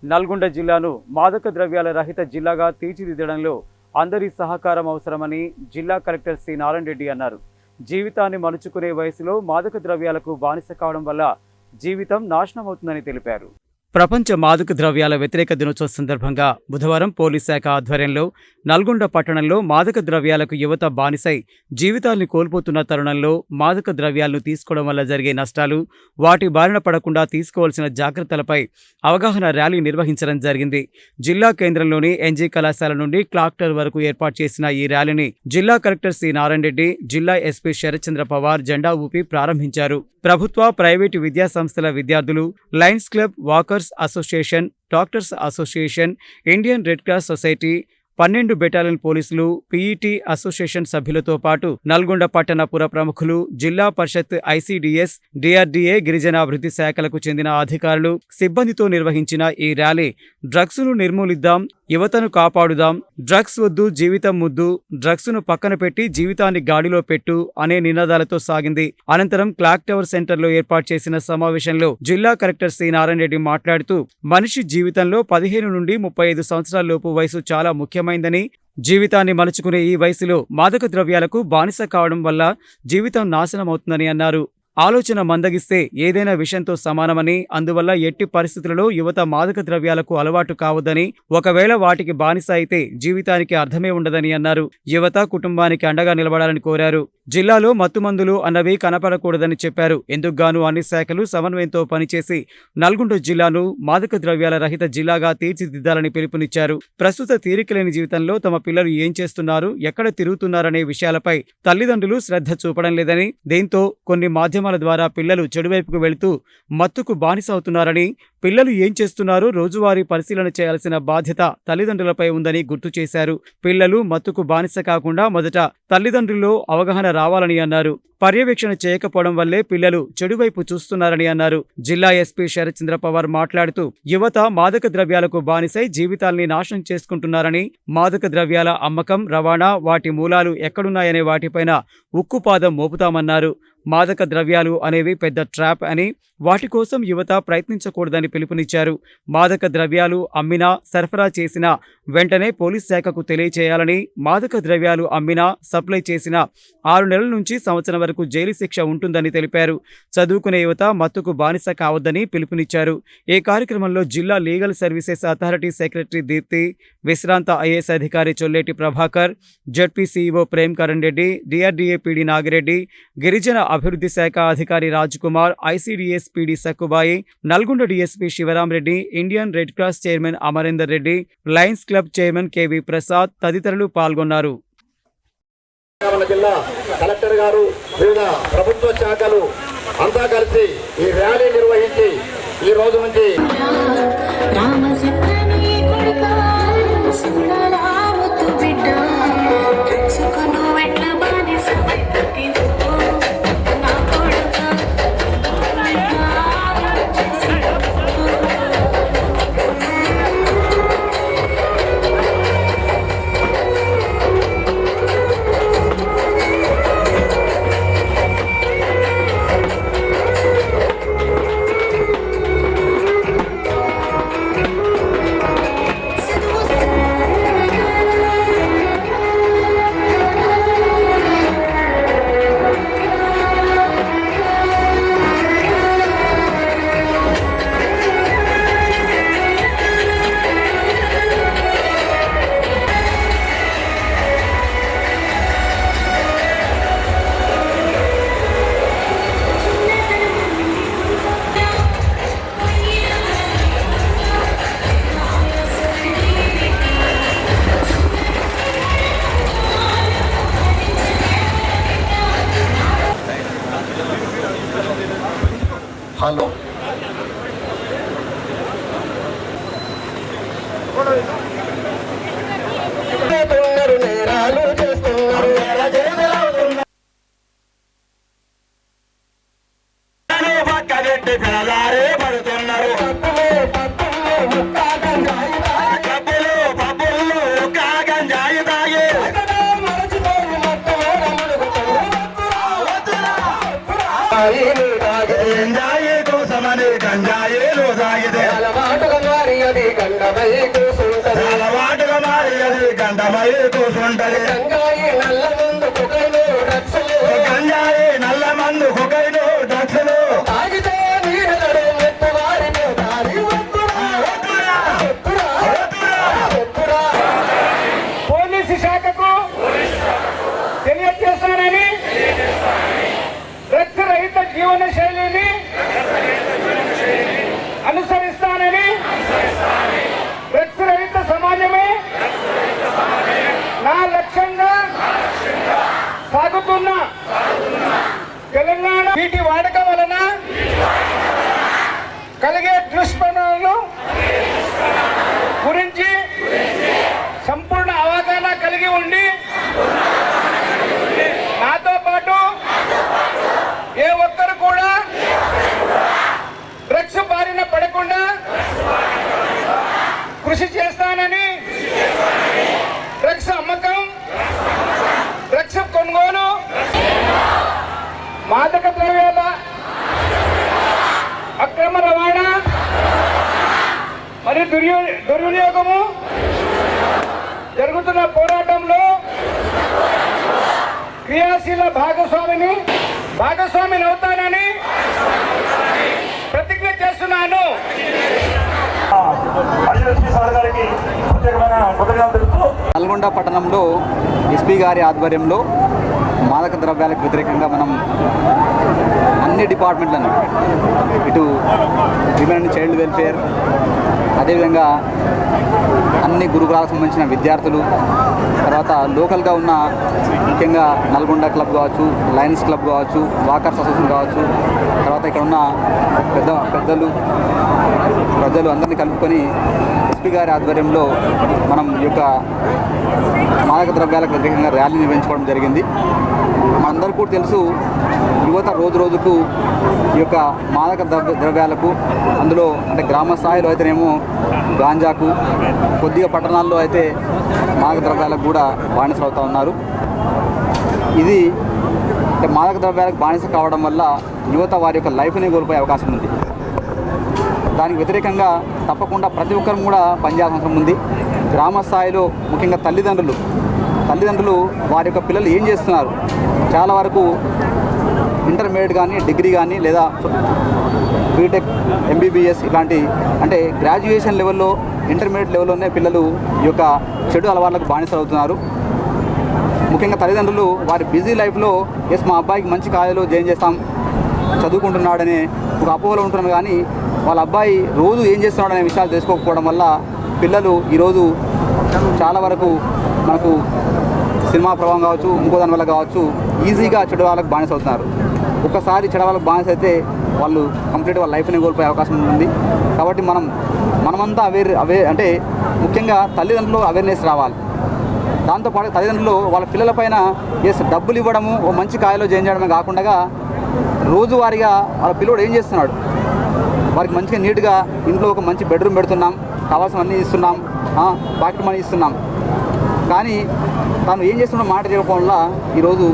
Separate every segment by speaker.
Speaker 1: నల్గొండ జిల్లాను మాదక ద్రవ్యాల రహిత జిల్లాగా తీర్చిదిద్దడంలో అందరి సహకారం అవసరమని జిల్లా కలెక్టర్ సి నారాయణ రెడ్డి అన్నారు. జీవితాన్ని మలుచుకునే వయసులో మాదక ద్రవ్యాలకు బానిస కావడం వల్ల జీవితం నాశనమవుతుందని తెలిపారు. ప్రపంచ మాదక ద్రవ్యాల వ్యతిరేక దినోత్సవం సందర్భంగా బుధవారం పోలీస్ శాఖ ఆధ్వర్యంలో నల్గొండ పట్టణంలో మాదక ద్రవ్యాలకు యువత బానిసై జీవితాన్ని కోల్పోతున్న తరుణంలో మాదక ద్రవ్యాలను తీసుకోవడం వల్ల జరిగే నష్టాలు, వాటి బారిన పడకుండా తీసుకోవాల్సిన జాగ్రత్తలపై అవగాహన ర్యాలీ నిర్వహించడం జరిగింది. జిల్లా కేంద్రంలోని ఎన్జీ కళాశాల నుండి క్లాక్ టవర్ వరకు ఏర్పాటు చేసిన ఈ ర్యాలీని జిల్లా కలెక్టర్ సి నారాయణ రెడ్డి, జిల్లా ఎస్పీ శరత్చంద్ర పవార్ జెండా ఊపి ప్రారంభించారు. ప్రభుత్వ, ప్రైవేటు విద్యా సంస్థల విద్యార్థులు, Lions club, walkers association, doctors association, Indian Red cross society, 12 battalion పోలీసులు, పీఈటీ అసోసియేషన్ సభ్యులతో పాటు నల్గొండ పట్టణ పుర ప్రముఖులు, జిల్లా పరిషత్, ఐసీడీఎస్, డిఆర్డీఏ, గిరిజనాభివృద్ధి శాఖలకు చెందిన అధికారులు, సిబ్బందితో నిర్వహించిన ఈ ర్యాలీ డ్రగ్స్ను నిర్మూలిద్దాం, యువతను కాపాడుదాం, డ్రగ్స్ వద్దు జీవితం ముద్దు, డ్రగ్స్ను పక్కన పెట్టి జీవితాన్ని గాడిలో పెట్టు అనే నినాదాలతో సాగింది. అనంతరం క్లాక్ టవర్ సెంటర్లో ఏర్పాటు చేసిన సమావేశంలో జిల్లా కలెక్టర్ సి నారాయణ రెడ్డి మాట్లాడుతూ, మనిషి జీవితంలో 15 నుండి 35 సంవత్సరాల లోపు వయసు చాలా ముఖ్యమైందని, జీవితాన్ని మలుచుకునే ఈ వయసులో మాదక ద్రవ్యాలకు బానిస కావడం వల్ల జీవితం నాశనమవుతుందని అన్నారు. ఆలోచన మందగిస్తే ఏదైనా విషయంతో సమానమని, అందువల్ల ఎట్టి పరిస్థితులలో యువత మాదక ద్రవ్యాలకు అలవాటు కావద్దని, ఒకవేళ వాటికి బానిస అయితే జీవితానికి అర్థమే ఉండదని అన్నారు. యువత కుటుంబానికి అండగా నిలబడాలని కోరారు. జిల్లాలో మత్తుమందులు అన్నవి కనపడకూడదని చెప్పారు. ఎందుకుగాను అన్ని శాఖలు సమన్వయంతో పనిచేసి నల్గొండ జిల్లాను మాదక ద్రవ్యాల రహిత జిల్లాగా తీర్చిదిద్దాలని పిలుపునిచ్చారు. ప్రస్తుత తీరికలేని జీవితంలో తమ పిల్లలు ఏం చేస్తున్నారు, ఎక్కడ తిరుగుతున్నారనే విషయాలపై తల్లిదండ్రులు శ్రద్ధ చూపడం లేదని, దీంతో కొన్ని మాధ్యమాల ద్వారా పిల్లలు చెడువైపుకు వెళుతూ మత్తుకు బానిస అవుతున్నారని, పిల్లలు ఏం చేస్తున్నారో రోజువారీ పరిశీలన చేయాల్సిన బాధ్యత తల్లిదండ్రులపై ఉందని గుర్తు చేశారు. పిల్లలు మత్తుకు బానిస కాకుండా మొదట తల్లిదండ్రుల్లో అవగాహన రావాలని అన్నారు. పర్యవేక్షణ చేయకపోవడం వల్లే పిల్లలు చెడువైపు చూస్తున్నారని అన్నారు. జిల్లా ఎస్పీ శరత్చంద్ర పవార్ మాట్లాడుతూ, యువత మాదక ద్రవ్యాలకు బానిసై జీవితాల్ని నాశనం చేసుకుంటున్నారని, మాదక ద్రవ్యాల అమ్మకం, రవాణా, వాటి మూలాలు ఎక్కడున్నాయనే వాటిపైన ఉక్కుపాదం మోపుతామన్నారు. మాదక ద్రవ్యాలు అనేవి పెద్ద ట్రాప్ అని, వాటి కోసం యువత ప్రయత్నించకూడదని పిలుపునిచ్చారు. మాదక ద్రవ్యాలు అమ్మినా, సరఫరా చేసినా వెంటనే పోలీస్ శాఖకు తెలియచేయాలని, మాదక ద్రవ్యాలు అమ్మినా, సప్లై చేసినా 6 నెలల నుంచి సంవత్సరం వరకు జైలు శిక్ష ఉంటుందని తెలిపారు. చదువుకునే యువత మత్తుకు బానిస కావద్దని పిలుపునిచ్చారు. ఈ కార్యక్రమంలో జిల్లా legal services authority secretary Deepti, విశ్రాంత ఐఏఎస్ అధికారి Cholleti Prabhakar, ZP CEO Prem Karan Reddy, DRDA PD Nagireddy, గిరిజన అభివృద్ధి శాఖ అధికారి Rajkumar, ICDS PD Sakkubai, Nalgonda DSP Shivaram Reddy, Indian Red Cross chairman Amarender Reddy, Lions Club chairman KV Prasad తదితరులు పాల్గొన్నారు.
Speaker 2: జిల్లా కలెక్టర్ గారు, వివిధ ప్రభుత్వ శాఖలు అంతా కలిసి ఈ ర్యాలీ నిర్వహించి ఈ రోజు నుంచి హలో నేరాలు చేస్తున్నారు, పడుతున్నారు గంజాయి కోసమని గంజాయిలు తాగితే అలవాటు గంగారి అది గండమై కూసుంటది
Speaker 3: అలవాటుగా మారి అది గండమై కూసుంటది
Speaker 2: గంగాయి నల్ల మందు కుకైలు రక్షలు
Speaker 3: గంజాయి నల్ల మందు కుకైలు డ్రగ్సులు
Speaker 2: తాగితే నీడలడు మెట్టు వారిపోతారి ఒత్తురా
Speaker 4: పోలీసు శాఖకు తెలియజేస్తానని డ్రగ్స్ రహిత జీవన శైలిని అనుసరిస్తానని డ్రగ్స్ రహిత సమాజమే నా లక్ష్యంగా సాగుతున్న తెలంగాణ వీటి వాడకం వలన కలిగే దుష్పరిణామాలు గురించి సంపూర్ణ అవగాహన కలిగి ఉండి నాతో పాటు ఏ ఒక్కరు కూడా డ్రగ్స్ బారిన పడకుండా కృషి చేస్తానని డ్రగ్స్ అమ్మకం డ్రగ్స్ కొనుగోలు మాదక ద్రవ్యాల అక్రమ రవాణా మరియు దుర్వినియోగము జరుగుతున్న పోరాటంలో క్రియాశీల భాగస్వామిని అవుతానని ప్రతిజ్ఞ చేస్తున్నాను.
Speaker 5: నల్గొండ పట్టణంలో ఎస్పీ గారి ఆధ్వర్యంలో మాదక ద్రవ్యాలకు వ్యతిరేకంగా మనం అన్ని డిపార్ట్మెంట్లను ఇటు విమెన్ అండ్ చైల్డ్ వెల్ఫేర్, అదేవిధంగా అన్ని గురుకులాలకు సంబంధించిన విద్యార్థులు, తర్వాత లోకల్గా ఉన్న ముఖ్యంగా నల్గొండ క్లబ్ కావచ్చు, లయన్స్ క్లబ్ కావచ్చు, వాకర్స్ అసోసియేషన్ కావచ్చు, తర్వాత ఇక్కడ ఉన్న పెద్దలు ప్రజలు అందరినీ కలుపుకొని ఎస్పీ గారి ఆధ్వర్యంలో మనం ఈ యొక్క మాదక ద్రవ్యాలకు వ్యతిరేకంగా ర్యాలీ నిర్వహించుకోవడం జరిగింది. మనందరికీ కూడా తెలుసు, యువత రోజు రోజుకు ఈ యొక్క మాదక ద్రవ్యాలకు, అందులో అంటే గ్రామ స్థాయిలో అయితేనేమో గాంజాకు, కొద్దిగా పట్టణాల్లో అయితే మాదక ద్రవ్యాలకు కూడా బానిసలు అవుతూ ఉన్నారు. ఇది అంటే మాదక ద్రవ్యాలకు బానిస కావడం వల్ల యువత వారి యొక్క లైఫ్ని కోల్పోయే అవకాశం ఉంది. దానికి వ్యతిరేకంగా తప్పకుండా ప్రతి ఒక్కరు కూడా పనిచేయాల్సిన అవసరం ఉంది. గ్రామ స్థాయిలో ముఖ్యంగా తల్లిదండ్రులు వారి యొక్క పిల్లలు ఏం చేస్తున్నారు, చాలా వరకు ఇంటర్మీడియట్ కానీ, డిగ్రీ కానీ, లేదా బీటెక్, ఎంబీబీఎస్ ఇలాంటి అంటే గ్రాడ్యుయేషన్ లెవెల్లో, ఇంటర్మీడియట్ లెవెల్లోనే పిల్లలు ఈ యొక్క చెడు అలవాట్లకు బానిసలు అవుతున్నారు. ముఖ్యంగా తల్లిదండ్రులు వారి బిజీ లైఫ్లో మా అబ్బాయికి మంచి కాలేజీలో జాయిన్ చేస్తాం, చదువుకుంటున్నాడనే ఒక అపోహలో ఉంటున్నారు. కానీ వాళ్ళ అబ్బాయి రోజు ఏం చేస్తున్నాడనే విషయాలు తెలుసుకోకపోవడం వల్ల పిల్లలు ఈరోజు చాలా వరకు మనకు సినిమా ప్రభావం కావచ్చు, ఇంకో దాని వల్ల కావచ్చు, ఈజీగా చెడు వాళ్ళకు బానిస అవుతున్నారు. ఒక్కసారి చెడు వాళ్ళకు బానిస అయితే వాళ్ళు కంప్లీట్ వాళ్ళ లైఫ్ని కోల్పోయే అవకాశం ఉంటుంది. కాబట్టి మనమంతా అంటే ముఖ్యంగా తల్లిదండ్రులు అవేర్నెస్ రావాలి. దాంతోపాటు తల్లిదండ్రులు వాళ్ళ పిల్లలపైన డబ్బులు ఇవ్వడము, ఓ మంచి కాయలో జాయిన్ చేయడమే కాకుండా రోజువారీగా వాళ్ళ పిల్లోడు ఏం చేస్తున్నాడు, వారికి మంచిగా నీట్గా ఇంట్లో ఒక మంచి బెడ్రూమ్ పెడుతున్నాం, కావాల్సినవన్నీ ఇస్తున్నాం, పాకెట్ మనీ ఇస్తున్నాం. కానీ తాను ఏం చేస్తున్నా మాట చెప్పడం వల్ల ఈరోజు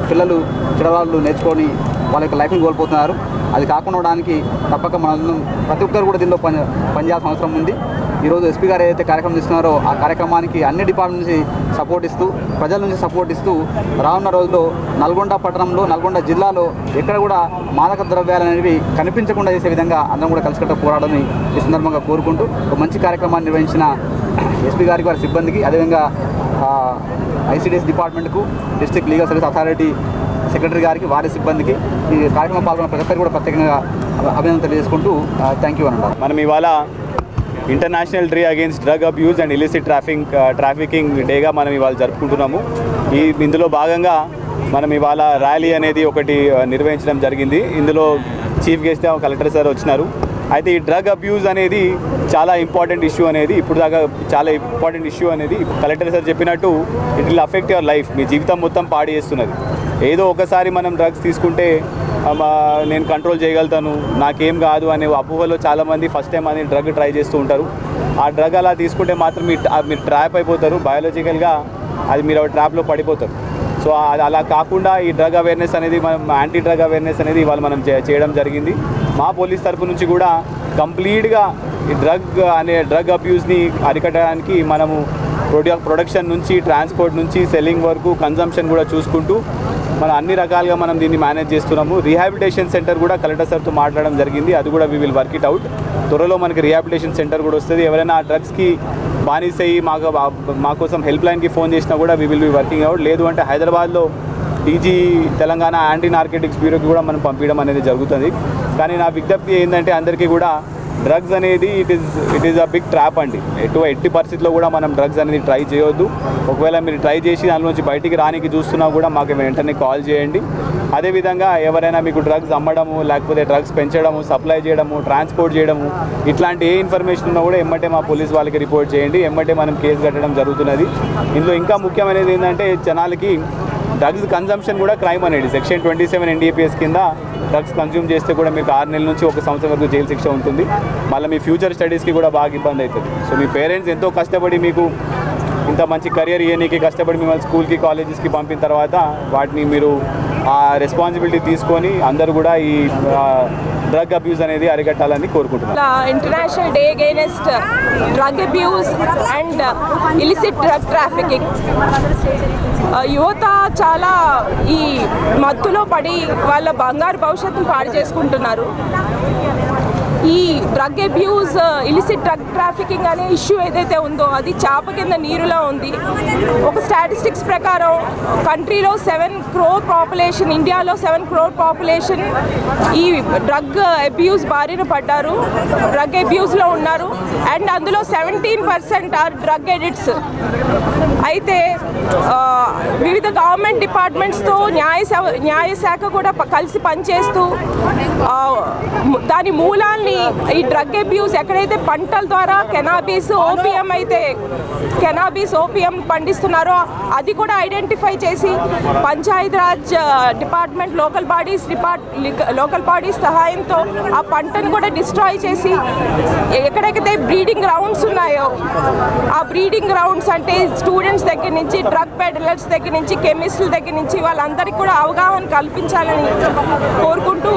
Speaker 5: పిల్లలు చెడవాళ్ళు నేర్చుకొని వాళ్ళ యొక్క లైఫ్ని కోల్పోతున్నారు. అది కాకుండా ఉండడానికి తప్పక మనం ప్రతి ఒక్కరు కూడా దీనిలో పనిచేయాల్సిన అవసరం ఉంది. ఈరోజు ఎస్పీ గారు ఏదైతే కార్యక్రమం ఇస్తున్నారో ఆ కార్యక్రమానికి అన్ని డిపార్ట్మెంట్ నుంచి సపోర్ట్ ఇస్తూ, ప్రజల నుంచి సపోర్ట్ ఇస్తూ రానున్న రోజుల్లో నల్గొండ పట్టణంలో, నల్గొండ జిల్లాలో ఎక్కడ కూడా మాదక ద్రవ్యాలు అనేవి కనిపించకుండా చేసే విధంగా అందరం కూడా కలిసికట్టు పోరాడాలని ఈ సందర్భంగా కోరుకుంటూ ఒక మంచి కార్యక్రమాన్ని నిర్వహించిన ఎస్పీ గారికి, వారి సిబ్బందికి, అదేవిధంగా ఐసిడిఎస్ డిపార్ట్మెంట్కు, district legal service authority secretary గారికి, వారి సిబ్బందికి, ఈ కార్యక్రమం పాల్గొన్న ప్రతి ఒక్కరు కూడా ప్రత్యేకంగా అభినందన తెలియజేసుకుంటూ థ్యాంక్ యూ అని అన్నారు.
Speaker 6: మనం ఇవాళ international day against drug abuse and illicit trafficking డేగా మనం ఇవాళ జరుపుకుంటున్నాము. ఇందులో భాగంగా మనం ఇవాళ ర్యాలీ అనేది ఒకటి నిర్వహించడం జరిగింది. ఇందులో చీఫ్ గెస్ట్గా కలెక్టర్ సార్ వచ్చినారు. అయితే ఈ డ్రగ్ అబ్యూజ్ అనేది చాలా ఇంపార్టెంట్ ఇష్యూ అనేది, ఇప్పుడు దాకా చాలా ఇంపార్టెంట్ ఇష్యూ అనేది కలెక్టర్ సార్ చెప్పినట్టు it will affect your life. మీ జీవితం మొత్తం పాడు చేస్తున్నది. ఏదో ఒకసారి మనం డ్రగ్స్ తీసుకుంటే నేను కంట్రోల్ చేయగలుగుతాను, నాకేం కాదు అనే అపోహలో చాలామంది ఫస్ట్ టైం అని డ్రగ్ ట్రై చేస్తూ ఉంటారు. ఆ డ్రగ్ అలా తీసుకుంటే మాత్రం మీరు ట్రాప్ అయిపోతారు, బయాలజికల్గా అది మీరు ట్రాప్లో పడిపోతారు. సో అలా కాకుండా ఈ డ్రగ్ అవేర్నెస్ అనేది, మనం యాంటీ డ్రగ్ అవేర్నెస్ అనేది ఇవాళ మనం చేయడం జరిగింది. మా పోలీస్ తరపు నుంచి కూడా కంప్లీట్గా ఈ డ్రగ్ అబ్యూస్ని అరికట్టడానికి మనము ప్రొడక్షన్ నుంచి ట్రాన్స్పోర్ట్ నుంచి సెల్లింగ్ వరకు కన్జంప్షన్ కూడా చూసుకుంటూ మనం అన్ని రకాలుగా మనం దీన్ని మేనేజ్ చేస్తున్నాము. రీహాబిలిటేషన్ సెంటర్ కూడా కలెక్టర్ సార్తో మాట్లాడడం జరిగింది. అది కూడా we will work it out. త్వరలో మనకి రీహాబిలిటేషన్ సెంటర్ కూడా వస్తుంది. ఎవరైనా ఆ డ్రగ్స్కి బానిసయ్యి మా కోసం హెల్ప్ లైన్కి ఫోన్ చేసినా కూడా we will be working out. లేదు అంటే హైదరాబాద్లో టీజీ తెలంగాణ యాంటీ నార్కెటిక్స్ బ్యూరోకి కూడా మనం పంపించడం అనేది జరుగుతుంది. కానీ నా విజ్ఞప్తి ఏంటంటే అందరికీ కూడా డ్రగ్స్ అనేది it is a big trap అండి. ఎట్టి పరిస్థితుల్లో కూడా మనం డ్రగ్స్ అనేది ట్రై చేయొద్దు. ఒకవేళ మీరు ట్రై చేసి దానిలోంచి బయటికి రానికి చూస్తున్నా కూడా మాకు వెంటనే కాల్ చేయండి. అదేవిధంగా ఎవరైనా మీకు డ్రగ్స్ అమ్మడము, లేకపోతే డ్రగ్స్ పెంచడము, సప్లై చేయడము, ట్రాన్స్పోర్ట్ చేయడము, ఇట్లాంటి ఏ ఇన్ఫర్మేషన్ ఉన్నా కూడా ఎమ్మటే మా పోలీస్ వాళ్ళకి రిపోర్ట్ చేయండి. ఎమ్మటే మనం కేసు కట్టడం జరుగుతున్నది. ఇందులో ఇంకా ముఖ్యమైనది ఏంటంటే జనాలకి డ్రగ్స్ కన్జంప్షన్ కూడా క్రైమ్ అనేది సెక్షన్ 27 NDPS కింద డ్రగ్స్ కన్జ్యూమ్ చేస్తే కూడా మీకు 6 నెలల నుంచి 1 సంవత్సరం వరకు జైలు శిక్ష ఉంటుంది. మళ్ళీ మీ ఫ్యూచర్ స్టడీస్కి కూడా బాగా ఇబ్బంది అవుతుంది. సో మీ పేరెంట్స్ ఎంతో కష్టపడి మీకు ఇంత మంచి కెరియర్ ఇవ్వడానికి కష్టపడి మిమ్మల్ని స్కూల్కి కాలేజెస్కి పంపిన తర్వాత వాటిని మీరు ఆ రెస్పాన్సిబిలిటీ తీసుకొని అందరూ కూడా ఈ డ్రగ్ అబ్యూస్ అనేది అరికట్టాలని కోరుకుంటున్నాను.
Speaker 7: International day against drug abuse and illicit drug trafficking. యువత చాలా ఈ మత్తులో పడి వాళ్ళ బంగారు భవిష్యత్తును పాడు చేసుకుంటున్నారు. ఈ drug abuse, illicit drug trafficking అనే ఇష్యూ ఏదైతే ఉందో అది చాప కింద నీరులో ఉంది. ఒక స్టాటిస్టిక్స్ ప్రకారం కంట్రీలో 7 crore పాపులేషన్, ఇండియాలో 7 crore పాపులేషన్ ఈ డ్రగ్ అబ్యూస్ బారిన పడ్డారు, డ్రగ్ అబ్యూస్లో ఉన్నారు. అండ్ అందులో 17% ఆర్ డ్రగ్ ఎడిక్ట్స్. అయితే వివిధ గవర్నమెంట్ డిపార్ట్మెంట్స్తో న్యాయశాఖ కూడా కలిసి పనిచేస్తూ దాని మూలాల్ని ఈ డ్రగ్ అబ్యూస్ ఎక్కడైతే పంటల ద్వారా కెనాబీస్ ఓపియం పండిస్తున్నారో అది కూడా ఐడెంటిఫై చేసి పంచాయతీరాజ్ డిపార్ట్మెంట్ లోకల్ బాడీస్ సహాయంతో ఆ పంటను కూడా డిస్ట్రాయ్ చేసి ఎక్కడెక్కడైతే బ్రీడింగ్ గ్రౌండ్స్ ఉన్నాయో ఆ బ్రీడింగ్ గ్రౌండ్స్ అంటే స్టూడెంట్స్ దగ్గర నుంచి, డ్రగ్ పెడలర్స్ దగ్గర నుంచి, కెమిస్టుల దగ్గర నుంచి వాళ్ళందరికీ కూడా అవగాహన కల్పించాలని కోరుకుంటూ